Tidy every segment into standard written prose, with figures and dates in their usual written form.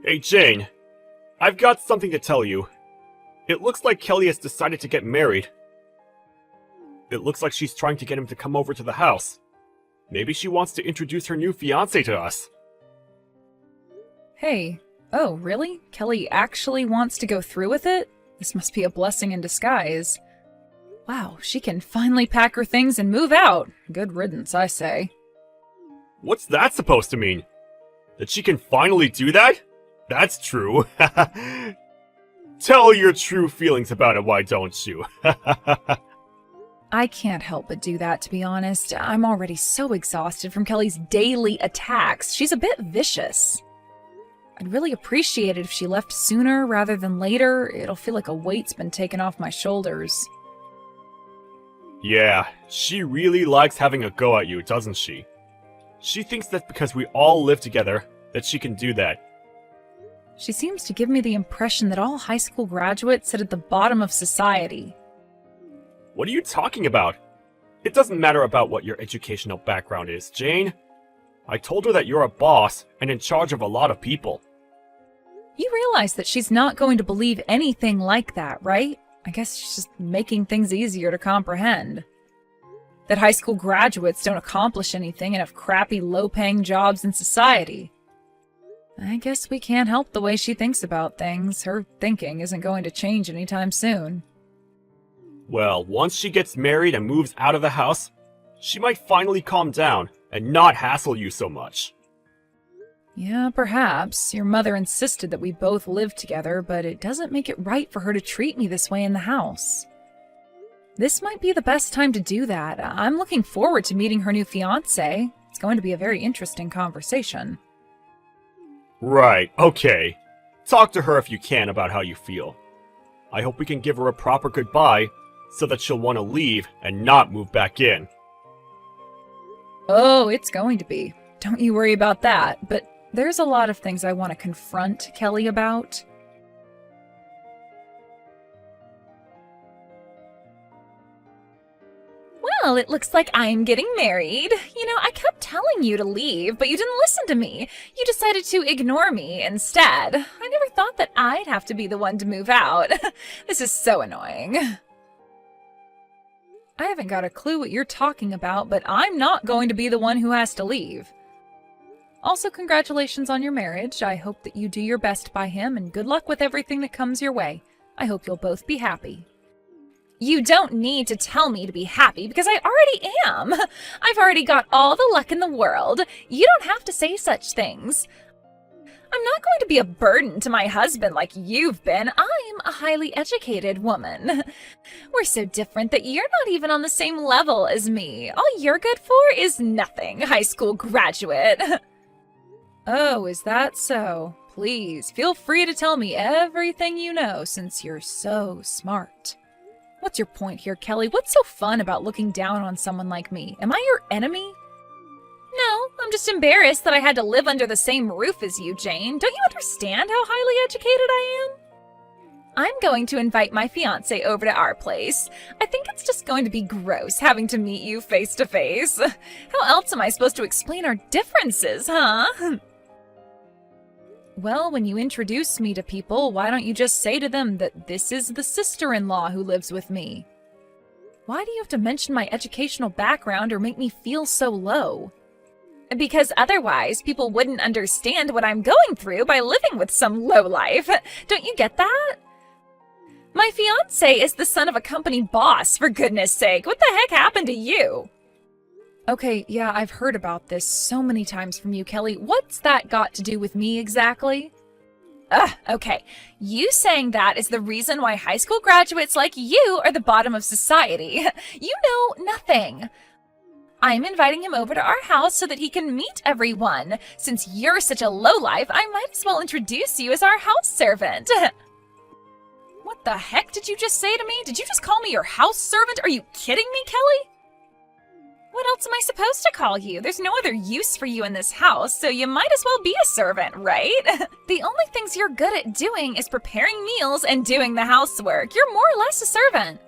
Hey Jane, I've got something to tell you. It looks like Kelly has decided to get married. It looks like she's trying to get him to come over to the house. Maybe she wants to introduce her new fiancé to us. Hey, oh, really? Kelly actually wants to go through with it? This must be a blessing in disguise. Wow, she can finally pack her things and move out. Good riddance, I say. What's that supposed to mean? That she can finally do that? That's true. Tell your true feelings about it, why don't you? I can't help but do that, to be honest. I'm already so exhausted from Kelly's daily attacks. She's a bit vicious. I'd really appreciate it if she left sooner rather than later. It'll feel like a weight's been taken off my shoulders. Yeah, she really likes having a go at you, doesn't she? She thinks that because we all live together, that she can do that. She seems to give me the impression that all high school graduates sit at the bottom of society. What are you talking about? It doesn't matter about what your educational background is, Jane. I told her that you're a boss and in charge of a lot of people. You realize that she's not going to believe anything like that, right? I guess she's just making things easier to comprehend. That high school graduates don't accomplish anything and have crappy, low-paying jobs in society. I guess we can't help the way she thinks about things. Her thinking isn't going to change anytime soon. Well, once she gets married and moves out of the house, she might finally calm down and not hassle you so much. Yeah, perhaps. Your mother insisted that we both live together, but it doesn't make it right for her to treat me this way in the house. This might be the best time to do that. I'm looking forward to meeting her new fiancé. It's going to be a very interesting conversation. Right, okay. Talk to her if you can about how you feel. I hope we can give her a proper goodbye so that she'll want to leave and not move back in. Oh, it's going to be. Don't you worry about that, but there's a lot of things I want to confront Kelly about. Well, it looks like I'm getting married. You know, I kept telling you to leave, but you didn't listen to me. You decided to ignore me instead. I never thought that I'd have to be the one to move out. This is so annoying. I haven't got a clue what you're talking about, but I'm not going to be the one who has to leave. Also, congratulations on your marriage. I hope that you do your best by him, and good luck with everything that comes your way. I hope you'll both be happy. You don't need to tell me to be happy because I already am. I've already got all the luck in the world. You don't have to say such things. I'm not going to be a burden to my husband like you've been. I'm a highly educated woman. We're so different that you're not even on the same level as me. All you're good for is nothing, high school graduate. Oh, is that so? Please, feel free to tell me everything you know since you're so smart. What's your point here, Kelly? What's so fun about looking down on someone like me? Am I your enemy? No, I'm just embarrassed that I had to live under the same roof as you, Jane. Don't you understand how highly educated I am? I'm going to invite my fiancé over to our place. I think it's just going to be gross having to meet you face to face. How else am I supposed to explain our differences, huh? Well, when you introduce me to people, why don't you just say to them that this is the sister-in-law who lives with me? Why do you have to mention my educational background or make me feel so low? Because otherwise, people wouldn't understand what I'm going through by living with some lowlife. Don't you get that? My fiancé is the son of a company boss, for goodness sake. What the heck happened to you? Okay, yeah, I've heard about this so many times from you, Kelly. What's that got to do with me exactly? Okay. You saying that is the reason why high school graduates like you are the bottom of society. You know nothing. I'm inviting him over to our house so that he can meet everyone. Since you're such a lowlife, I might as well introduce you as our house servant. What the heck did you just say to me? Did you just call me your house servant? Are you kidding me, Kelly? What else am I supposed to call you? There's no other use for you in this house, so you might as well be a servant, right? The only things you're good at doing is preparing meals and doing the housework. You're more or less a servant.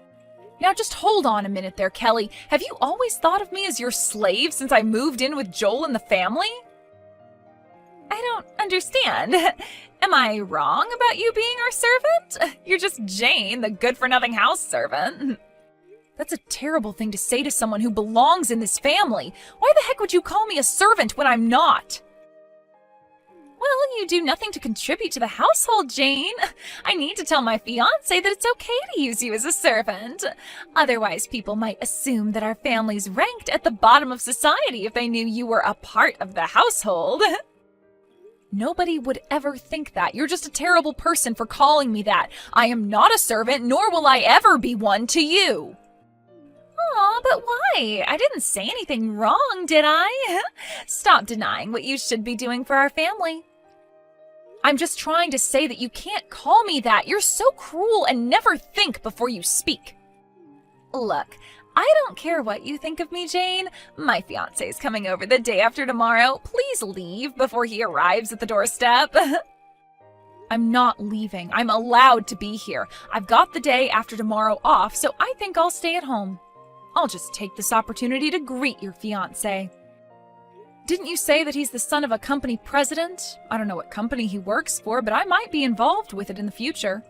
Now just hold on a minute there, Kelly. Have you always thought of me as your slave since I moved in with Joel and the family? I don't understand. Am I wrong about you being our servant? You're just Jane, the good-for-nothing house servant. That's a terrible thing to say to someone who belongs in this family. Why the heck would you call me a servant when I'm not? Well, you do nothing to contribute to the household, Jane. I need to tell my fiancé that it's okay to use you as a servant. Otherwise, people might assume that our family's ranked at the bottom of society if they knew you were a part of the household. Nobody would ever think that. You're just a terrible person for calling me that. I am not a servant, nor will I ever be one to you. Aw, but why? I didn't say anything wrong, did I? Stop denying what you should be doing for our family. I'm just trying to say that you can't call me that. You're so cruel and never think before you speak. Look, I don't care what you think of me, Jane. My fiancé's coming over the day after tomorrow. Please leave before he arrives at the doorstep. I'm not leaving. I'm allowed to be here. I've got the day after tomorrow off, so I think I'll stay at home. I'll just take this opportunity to greet your fiancé. Didn't you say that he's the son of a company president? I don't know what company he works for, but I might be involved with it in the future.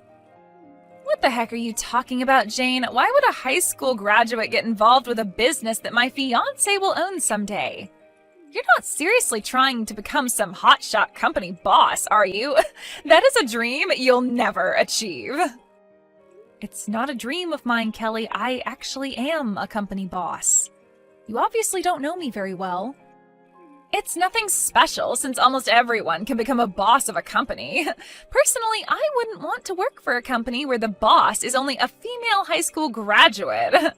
What the heck are you talking about, Jane? Why would a high school graduate get involved with a business that my fiancé will own someday? You're not seriously trying to become some hotshot company boss, are you? That is a dream you'll never achieve. It's not a dream of mine, Kelly. I actually am a company boss. You obviously don't know me very well. It's nothing special since almost everyone can become a boss of a company. Personally, I wouldn't want to work for a company where the boss is only a female high school graduate.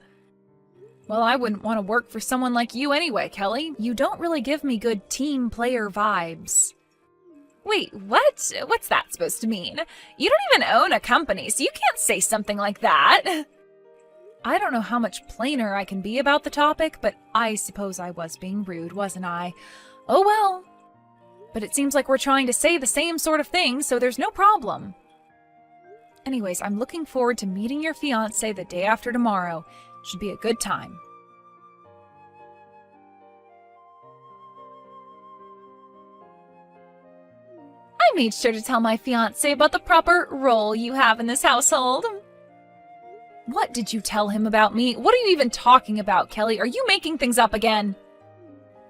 Well, I wouldn't want to work for someone like you anyway, Kelly. You don't really give me good team player vibes. Wait, what? What's that supposed to mean? You don't even own a company, so you can't say something like that. I don't know how much plainer I can be about the topic, but I suppose I was being rude, wasn't I? Oh well. But it seems like we're trying to say the same sort of thing, so there's no problem. Anyways, I'm looking forward to meeting your fiancé the day after tomorrow. Should be a good time. I made sure to tell my fiancé about the proper role you have in this household. What did you tell him about me? What are you even talking about, Kelly? Are you making things up again?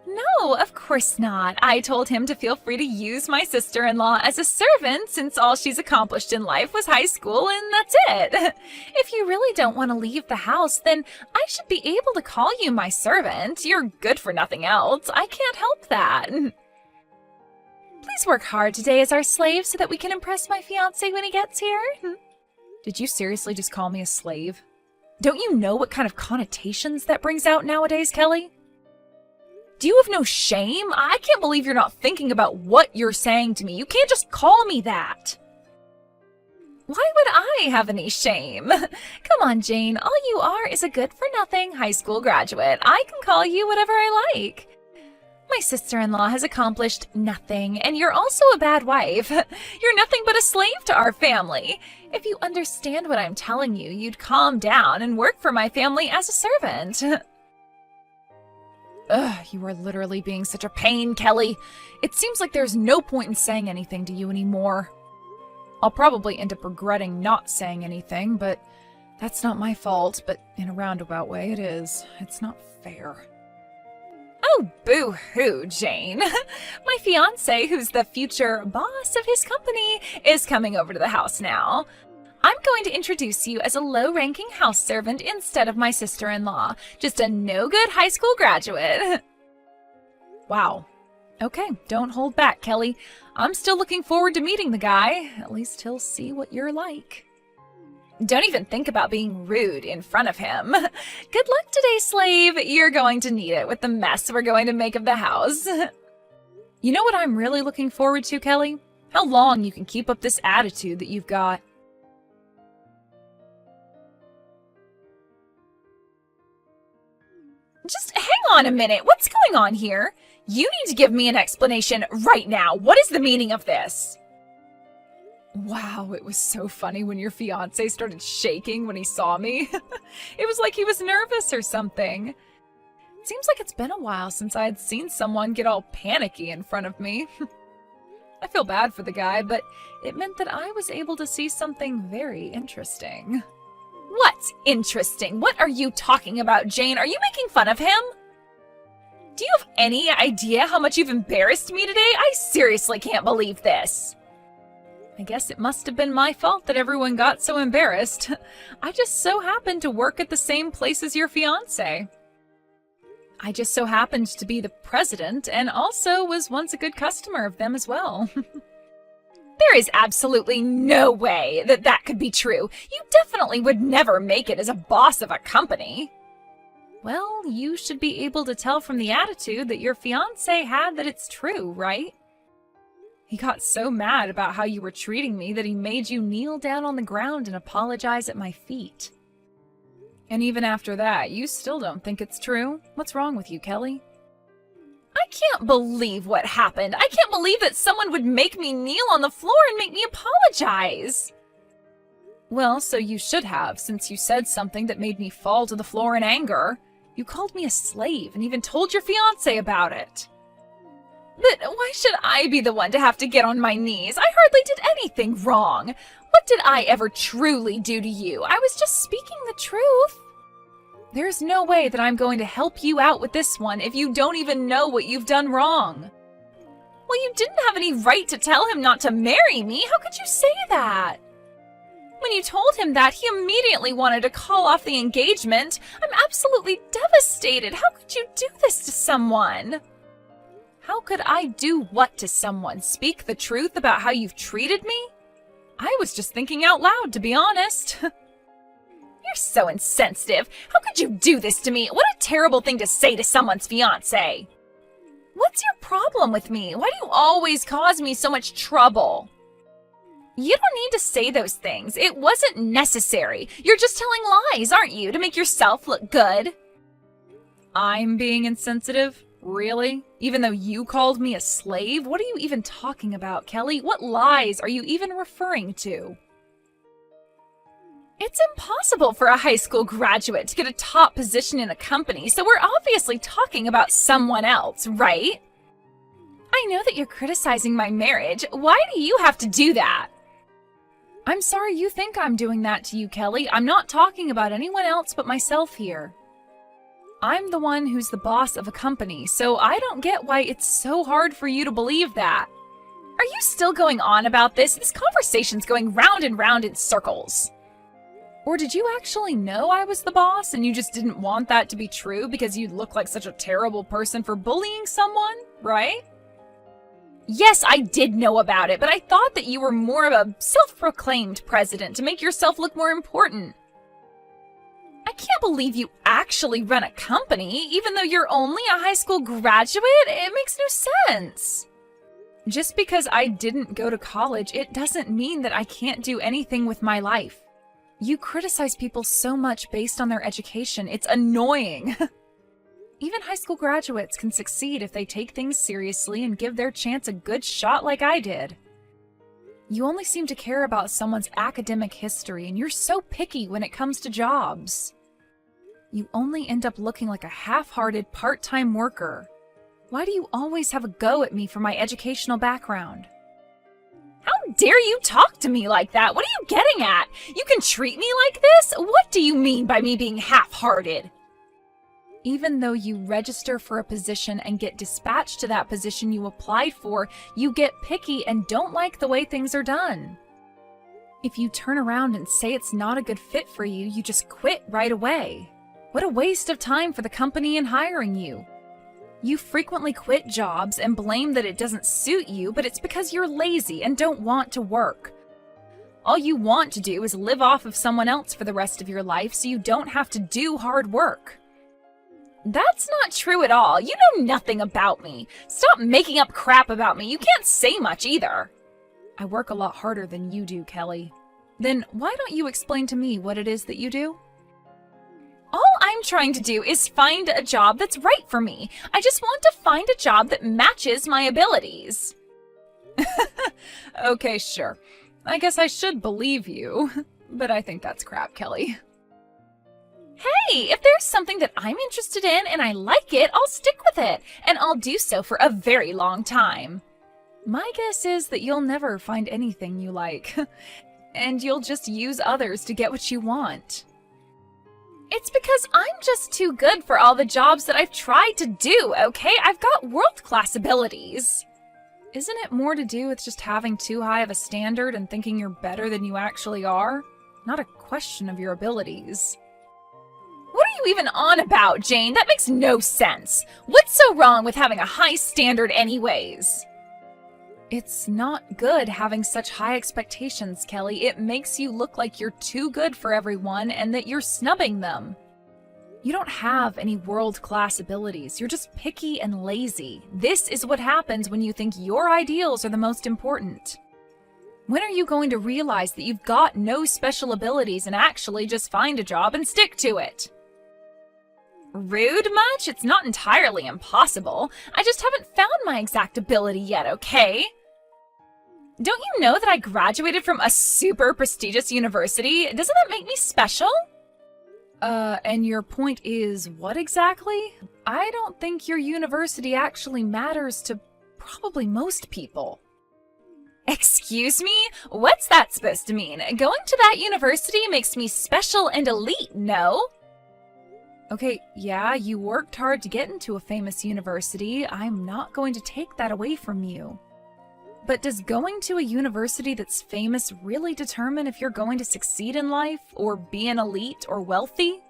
No, of course not. I told him to feel free to use my sister-in-law as a servant since all she's accomplished in life was high school and that's it. If you really don't want to leave the house, then I should be able to call you my servant. You're good for nothing else. I can't help that. Please work hard today as our slave so that we can impress my fiancé when he gets here. Did you seriously just call me a slave? Don't you know what kind of connotations that brings out nowadays, Kelly? Do you have no shame? I can't believe you're not thinking about what you're saying to me. You can't just call me that. Why would I have any shame? Come on, Jane. All you are is a good-for-nothing high school graduate. I can call you whatever I like. My sister-in-law has accomplished nothing, and you're also a bad wife. You're nothing but a slave to our family. If you understand what I'm telling you, you'd calm down and work for my family as a servant. Ugh, you are literally being such a pain, Kelly. It seems like there's no point in saying anything to you anymore. I'll probably end up regretting not saying anything, but that's not my fault, but in a roundabout way it is. It's not fair. Oh, boo-hoo, Jane. My fiancé, who's the future boss of his company, is coming over to the house now. I'm going to introduce you as a low-ranking house servant instead of my sister-in-law. Just a no-good high school graduate. Wow. Okay, don't hold back, Kelly. I'm still looking forward to meeting the guy. At least he'll see what you're like. Don't even think about being rude in front of him. Good luck today, slave. You're going to need it with the mess we're going to make of the house. You know what I'm really looking forward to, Kelly? How long you can keep up this attitude that you've got. Just hang on a minute. What's going on here? You need to give me an explanation right now. What is the meaning of this? Wow, it was so funny when your fiancé started shaking when he saw me. It was like he was nervous or something. It seems like it's been a while since I had seen someone get all panicky in front of me. I feel bad for the guy, but it meant that I was able to see something very interesting. What's interesting? What are you talking about, Jane? Are you making fun of him? Do you have any idea how much you've embarrassed me today? I seriously can't believe this. I guess it must have been my fault that everyone got so embarrassed. I just so happened to work at the same place as your fiancé. I just so happened to be the president and also was once a good customer of them as well. There is absolutely no way that that could be true. You definitely would never make it as a boss of a company. Well, you should be able to tell from the attitude that your fiancé had that it's true, right? He got so mad about how you were treating me that he made you kneel down on the ground and apologize at my feet. And even after that, you still don't think it's true? What's wrong with you, Kelly? I can't believe what happened. I can't believe that someone would make me kneel on the floor and make me apologize. Well, so you should have, since you said something that made me fall to the floor in anger. You called me a slave and even told your fiancé about it. But why should I be the one to have to get on my knees? I hardly did anything wrong. What did I ever truly do to you? I was just speaking the truth. There's no way that I'm going to help you out with this one if you don't even know what you've done wrong. Well, you didn't have any right to tell him not to marry me. How could you say that? When you told him that, he immediately wanted to call off the engagement. I'm absolutely devastated. How could you do this to someone? How could I do what to someone? Speak the truth about how you've treated me? I was just thinking out loud, to be honest. You're so insensitive. How could you do this to me? What a terrible thing to say to someone's fiancé. What's your problem with me? Why do you always cause me so much trouble? You don't need to say those things. It wasn't necessary. You're just telling lies, aren't you, to make yourself look good? I'm being insensitive? Really? Even though you called me a slave? What are you even talking about, Kelly? What lies are you even referring to? It's impossible for a high school graduate to get a top position in a company, so we're obviously talking about someone else, right? I know that you're criticizing my marriage. Why do you have to do that? I'm sorry you think I'm doing that to you, Kelly. I'm not talking about anyone else but myself here. I'm the one who's the boss of a company, so I don't get why it's so hard for you to believe that. Are you still going on about this? This conversation's going round and round in circles. Or did you actually know I was the boss and you just didn't want that to be true because you'd look like such a terrible person for bullying someone, right? Yes, I did know about it, but I thought that you were more of a self-proclaimed president to make yourself look more important. I can't believe you actually run a company, even though you're only a high school graduate. It makes no sense. Just because I didn't go to college, it doesn't mean that I can't do anything with my life. You criticize people so much based on their education. It's annoying. Even high school graduates can succeed if they take things seriously and give their chance a good shot like I did. You only seem to care about someone's academic history, and you're so picky when it comes to jobs. You only end up looking like a half-hearted part-time worker. Why do you always have a go at me for my educational background? How dare you talk to me like that? What are you getting at? You can treat me like this? What do you mean by me being half-hearted? Even though you register for a position and get dispatched to that position you applied for, you get picky and don't like the way things are done. If you turn around and say it's not a good fit for you, you just quit right away. What a waste of time for the company in hiring you. You frequently quit jobs and blame that it doesn't suit you, but it's because you're lazy and don't want to work. All you want to do is live off of someone else for the rest of your life so you don't have to do hard work. That's not true at all. You know nothing about me. Stop making up crap about me. You can't say much either. I work a lot harder than you do, Kelly. Then why don't you explain to me what it is that you do? All I'm trying to do is find a job that's right for me. I just want to find a job that matches my abilities. Okay, sure. I guess I should believe you, but I think that's crap, Kelly. Hey, if there's something that I'm interested in and I like it, I'll stick with it, and I'll do so for a very long time. My guess is that you'll never find anything you like, and you'll just use others to get what you want. It's because I'm just too good for all the jobs that I've tried to do, okay? I've got world-class abilities. Isn't it more to do with just having too high of a standard and thinking you're better than you actually are? Not a question of your abilities. What are you even on about, Jane? That makes no sense. What's so wrong with having a high standard anyways? It's not good having such high expectations, Kelly. It makes you look like you're too good for everyone and that you're snubbing them. You don't have any world-class abilities. You're just picky and lazy. This is what happens when you think your ideals are the most important. When are you going to realize that you've got no special abilities and actually just find a job and stick to it? Rude much? It's not entirely impossible. I just haven't found my exact ability yet, okay? Don't you know that I graduated from a super prestigious university? Doesn't that make me special? And your point is what exactly? I don't think your university actually matters to probably most people. Excuse me? What's that supposed to mean? Going to that university makes me special and elite, no? Okay, yeah, you worked hard to get into a famous university. I'm not going to take that away from you. But does going to a university that's famous really determine if you're going to succeed in life, or be an elite or wealthy?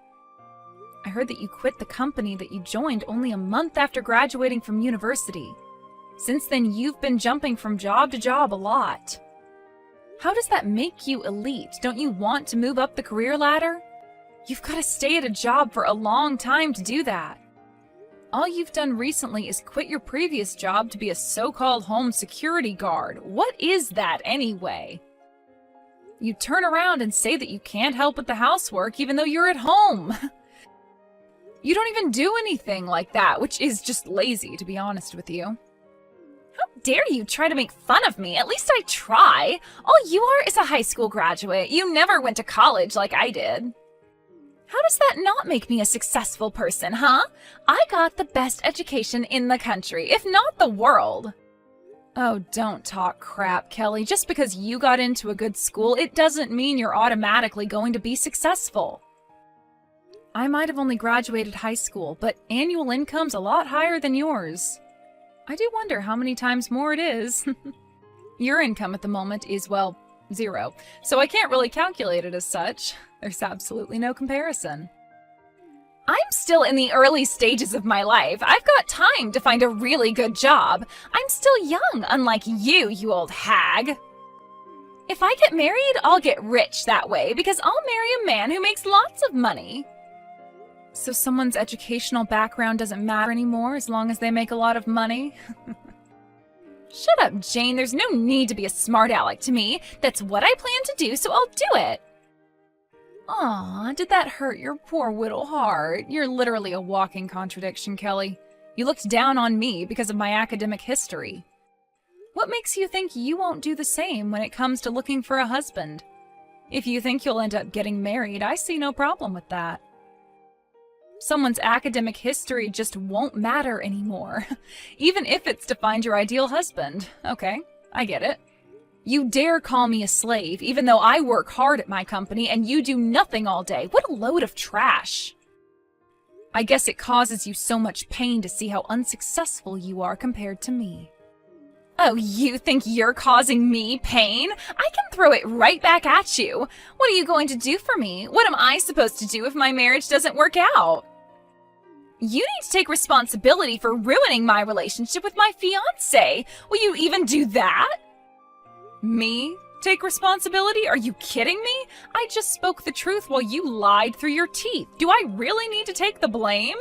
I heard that you quit the company that you joined only a month after graduating from university. Since then, you've been jumping from job to job a lot. How does that make you elite? Don't you want to move up the career ladder? You've got to stay at a job for a long time to do that. All you've done recently is quit your previous job to be a so-called home security guard. What is that anyway? You turn around and say that you can't help with the housework even though you're at home. You don't even do anything like that, which is just lazy, to be honest with you. How dare you try to make fun of me? At least I try. All you are is a high school graduate. You never went to college like I did. How does that not make me a successful person, huh? I got the best education in the country, if not the world. Oh, don't talk crap, Kelly. Just because you got into a good school, it doesn't mean you're automatically going to be successful. I might have only graduated high school, but annual income's a lot higher than yours. I do wonder how many times more it is. Your income at the moment is, well, 0, so I can't really calculate it as such. There's absolutely no comparison. I'm still in the early stages of my life. I've got time to find a really good job. I'm still young, unlike you, you old hag. If I get married, I'll get rich that way because I'll marry a man who makes lots of money. So someone's educational background doesn't matter anymore as long as they make a lot of money? Shut up, Jane. There's no need to be a smart aleck to me. That's what I plan to do, so I'll do it. Aw, did that hurt your poor little heart? You're literally a walking contradiction, Kelly. You looked down on me because of my academic history. What makes you think you won't do the same when it comes to looking for a husband? If you think you'll end up getting married, I see no problem with that. Someone's academic history just won't matter anymore, even if it's to find your ideal husband. Okay, I get it. You dare call me a slave, even though I work hard at my company and you do nothing all day. What a load of trash. I guess it causes you so much pain to see how unsuccessful you are compared to me. Oh, you think you're causing me pain? I can throw it right back at you. What are you going to do for me? What am I supposed to do if my marriage doesn't work out? You need to take responsibility for ruining my relationship with my fiancé. Will you even do that? Me? Take responsibility? Are you kidding me? I just spoke the truth while you lied through your teeth. Do I really need to take the blame?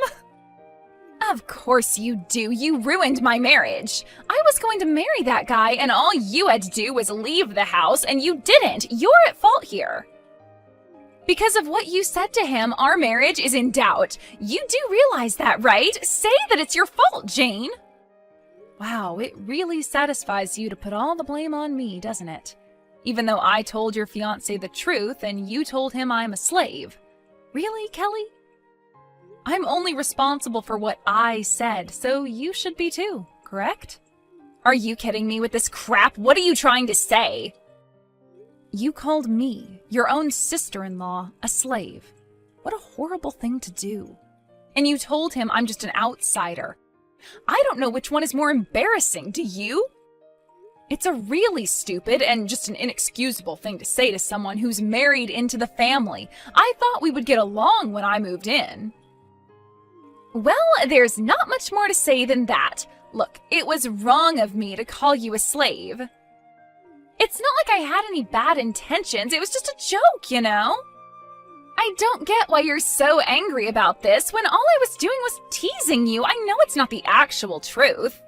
Of course you do. You ruined my marriage. I was going to marry that guy and all you had to do was leave the house and you didn't. You're at fault here. Because of what you said to him, our marriage is in doubt. You do realize that, right? Say that it's your fault, Jane. Wow, it really satisfies you to put all the blame on me, doesn't it? Even though I told your fiancé the truth and you told him I'm a slave. Really, Kelly? I'm only responsible for what I said, so you should be too, correct? Are you kidding me with this crap? What are you trying to say? You called me, your own sister-in-law, a slave. What a horrible thing to do. And you told him I'm just an outsider. I don't know which one is more embarrassing. Do you? It's a really stupid and just an inexcusable thing to say to someone who's married into the family. I thought we would get along when I moved in. Well, there's not much more to say than that. Look, it was wrong of me to call you a slave. It's not like I had any bad intentions. It was just a joke, you know? I don't get why you're so angry about this when all I was doing was teasing you. I know it's not the actual truth.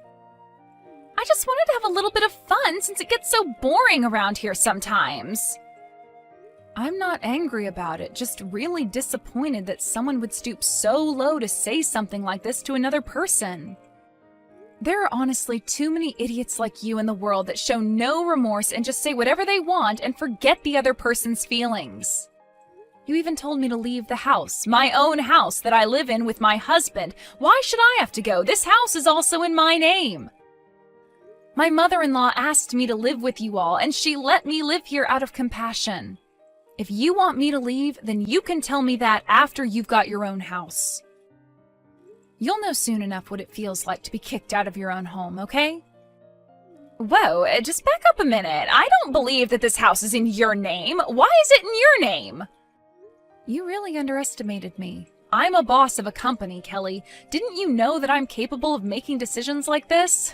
I just wanted to have a little bit of fun since it gets so boring around here sometimes. I'm not angry about it, just really disappointed that someone would stoop so low to say something like this to another person. There are honestly too many idiots like you in the world that show no remorse and just say whatever they want and forget the other person's feelings. You even told me to leave the house, my own house that I live in with my husband. Why should I have to go? This house is also in my name. My mother-in-law asked me to live with you all, and she let me live here out of compassion. If you want me to leave, then you can tell me that after you've got your own house. You'll know soon enough what it feels like to be kicked out of your own home, okay? Whoa, just back up a minute. I don't believe that this house is in your name. Why is it in your name? You really underestimated me. I'm a boss of a company, Kelly. Didn't you know that I'm capable of making decisions like this?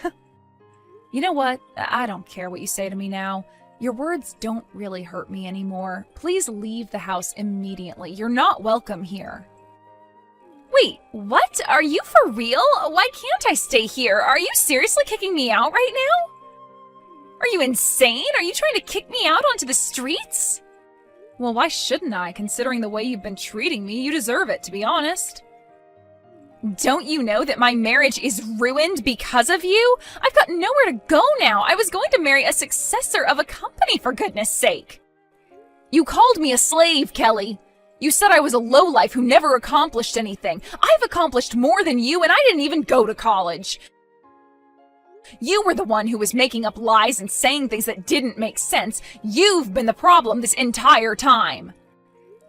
You know what? I don't care what you say to me now. Your words don't really hurt me anymore. Please leave the house immediately. You're not welcome here. Wait, what? Are you for real? Why can't I stay here? Are you seriously kicking me out right now? Are you insane? Are you trying to kick me out onto the streets? Well, why shouldn't I, considering the way you've been treating me? You deserve it, to be honest. Don't you know that my marriage is ruined because of you? I've got nowhere to go now. I was going to marry a successor of a company, for goodness sake. You called me a slave, Kelly. You said I was a lowlife who never accomplished anything. I've accomplished more than you, and I didn't even go to college. You were the one who was making up lies and saying things that didn't make sense. You've been the problem this entire time.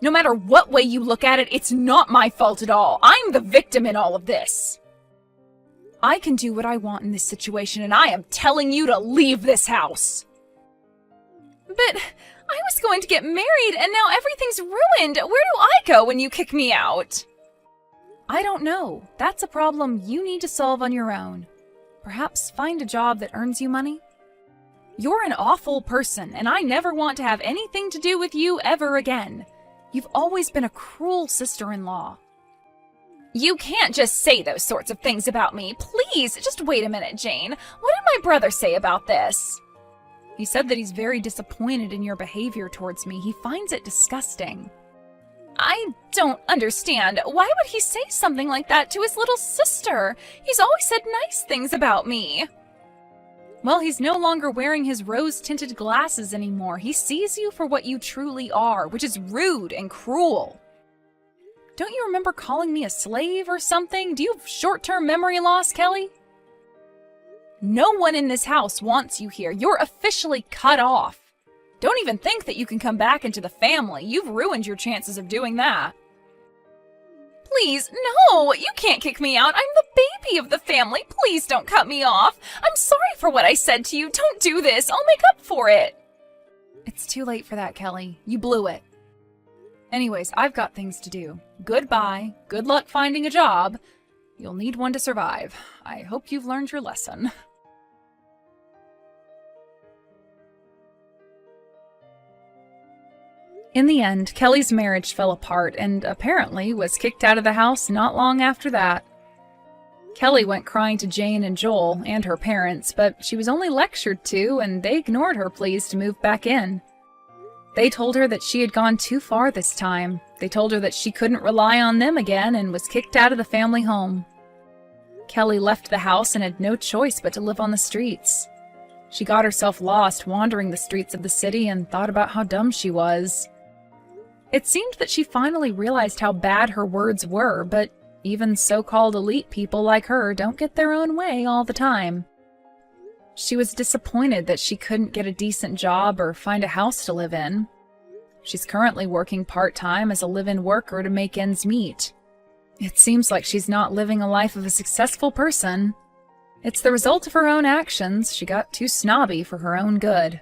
No matter what way you look at it, it's not my fault at all. I'm the victim in all of this. I can do what I want in this situation, And I am telling you to leave this house. But I was going to get married, and now everything's ruined. Where do I go when you kick me out? I don't know. That's a problem you need to solve on your own. Perhaps find a job that earns you money? You're an awful person, and I never want to have anything to do with you ever again. You've always been a cruel sister-in-law. You can't just say those sorts of things about me. Please, just wait a minute, Jane. What did my brother say about this? He said that he's very disappointed in your behavior towards me. He finds it disgusting. I don't understand. Why would he say something like that to his little sister? He's always said nice things about me. Well, he's no longer wearing his rose-tinted glasses anymore. He sees you for what you truly are, which is rude and cruel. Don't you remember calling me a slave or something? Do you have short-term memory loss, Kelly? No one in this house wants you here. You're officially cut off. Don't even think that you can come back into the family. You've ruined your chances of doing that. Please, no! You can't kick me out. I'm the baby of the family. Please don't cut me off. I'm sorry for what I said to you. Don't do this. I'll make up for it. It's too late for that, Kelly. You blew it. Anyways, I've got things to do. Goodbye. Good luck finding a job. You'll need one to survive. I hope you've learned your lesson. In the end, Kelly's marriage fell apart and apparently was kicked out of the house not long after that. Kelly went crying to Jane and Joel and her parents, but she was only lectured to and they ignored her pleas to move back in. They told her that she had gone too far this time. They told her that she couldn't rely on them again and was kicked out of the family home. Kelly left the house and had no choice but to live on the streets. She got herself lost wandering the streets of the city and thought about how dumb she was. It seemed that she finally realized how bad her words were, but even so-called elite people like her don't get their own way all the time. She was disappointed that she couldn't get a decent job or find a house to live in. She's currently working part-time as a live-in worker to make ends meet. It seems like she's not living a life of a successful person. It's the result of her own actions. She got too snobby for her own good.